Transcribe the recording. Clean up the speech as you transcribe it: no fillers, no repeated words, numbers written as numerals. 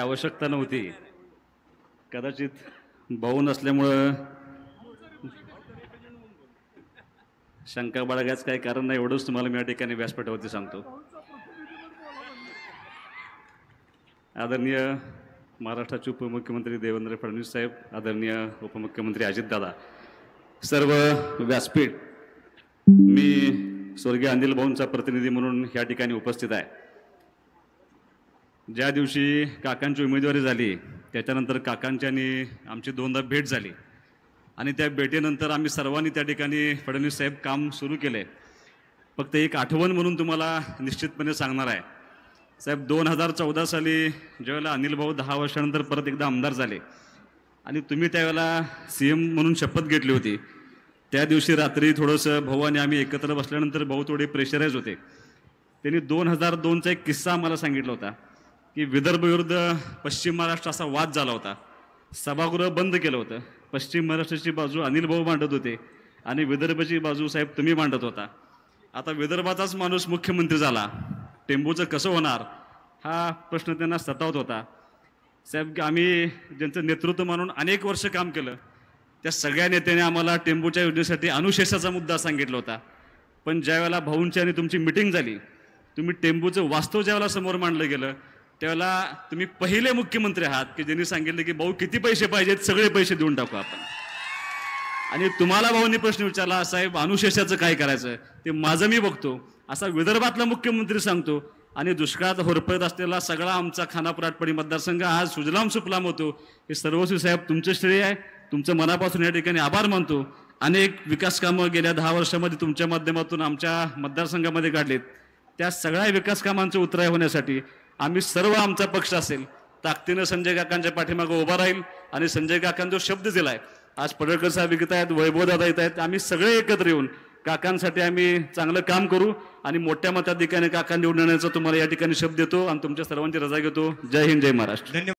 आवश्यकता नव्हती. कदाचित भाऊ नसल्यामुळं शंका बाळगायचं काही कारण नाही, एवढंच तुम्हाला मी या ठिकाणी व्यासपीठावरती सांगतो. आदरणीय महाराष्ट्राचे उपमुख्यमंत्री देवेंद्र फडणवीस साहेब, आदरणीय उपमुख्यमंत्री अजितदादा, सर्व व्यासपीठ, मी स्वर्गीय अनिल भाऊंचा प्रतिनिधी म्हणून या ठिकाणी उपस्थित आहे. ज्या दिवशी काकांची उमेदवारी झाली त्याच्यानंतर काकांची आणि आमची दोनदा भेट झाली आणि त्या भेटीनंतर आम्ही सर्वांनी त्या ठिकाणी फडणवीस साहेब काम सुरू केले. फक्त एक आठवण म्हणून तुम्हाला निश्चितपणे सांगणार आहे साहेब, 2014 साली ज्यावेळेला अनिल भाऊ 10 वर्षानंतर परत एकदा आमदार झाले आणि तुम्ही त्यावेळेला CM म्हणून शपथ घेतली होती, त्या दिवशी रात्री थोडंसं भाऊ आणि आम्ही एकत्र बसल्यानंतर भाऊ थोडे प्रेशराईज होते. त्यांनी 2002चा एक किस्सा आम्हाला सांगितला होता की विदर्भ विरुद्ध पश्चिम महाराष्ट्र असा वाद झाला होता. सभागृह बंद केलं होतं. पश्चिम महाराष्ट्राची बाजू अनिल भाऊ मांडत होते आणि विदर्भाची बाजू साहेब तुम्ही मांडत होता. आता विदर्भाचाच माणूस मुख्यमंत्री झाला, टेंबूचं कसं होणार हा प्रश्न त्यांना सतावत होता. साहेब, आम्ही ज्यांचं नेतृत्व म्हणून अनेक वर्ष काम केलं त्या सगळ्या नेत्याने आम्हाला टेंबूच्या योजनेसाठी अनुशेषाचा मुद्दा सांगितला होता. पण ज्यावेळेला भाऊंची आणि तुमची मिटिंग झाली, तुम्ही टेंबूचं वास्तव ज्यावेळेला समोर मांडलं गेलं त्यावेळेला तुम्ही पहिले मुख्यमंत्री आहात की ज्यांनी सांगितलं की भाऊ किती पैसे पाहिजेत, सगळे पैसे देऊन टाकू आपण. आणि तुम्हाला भाऊंनी प्रश्न विचारला, साहेब अनुशेषाचं काय करायचं ते माझं मी बघतो, असा विदर्भातला मुख्यमंत्री सांगतो. आणि दुष्काळात होरपळत असलेला सगळा आमचा खानापूर-आटपाडी मतदारसंघ आज सुजलाम सुफलाम होतो. हे सर्वस्वी साहेब तुमचं श्रेय आहे. तुमचं मनापासून या ठिकाणी आभार मानतो. अनेक विकास कामं गेल्या 10 वर्षामध्ये तुमच्या माध्यमातून आमच्या मतदारसंघामध्ये काढलेत. त्या सगळ्या विकास कामांचं उतराय होण्यासाठी आम्ही सर्व, आमचा पक्ष असेल, ताकदीनं संजय काकांच्या पाठीमागे उभा राहील. आणि संजय काकांचा जो शब्द दिलाय, आज पडळकर साहेब येत आहेत, वैभवदादा येत आहेत, आम्ही सगळे एकत्र येऊन काकांसाठी आम्ही चांगलं काम करू आणि मोठ्या मताधिक्याने काका निवडून येण्याचा तुम्हाला या ठिकाणी शब्द देतो आणि तुमच्या सर्वांची रजा घेतो. जय हिंद, जय महाराष्ट्र.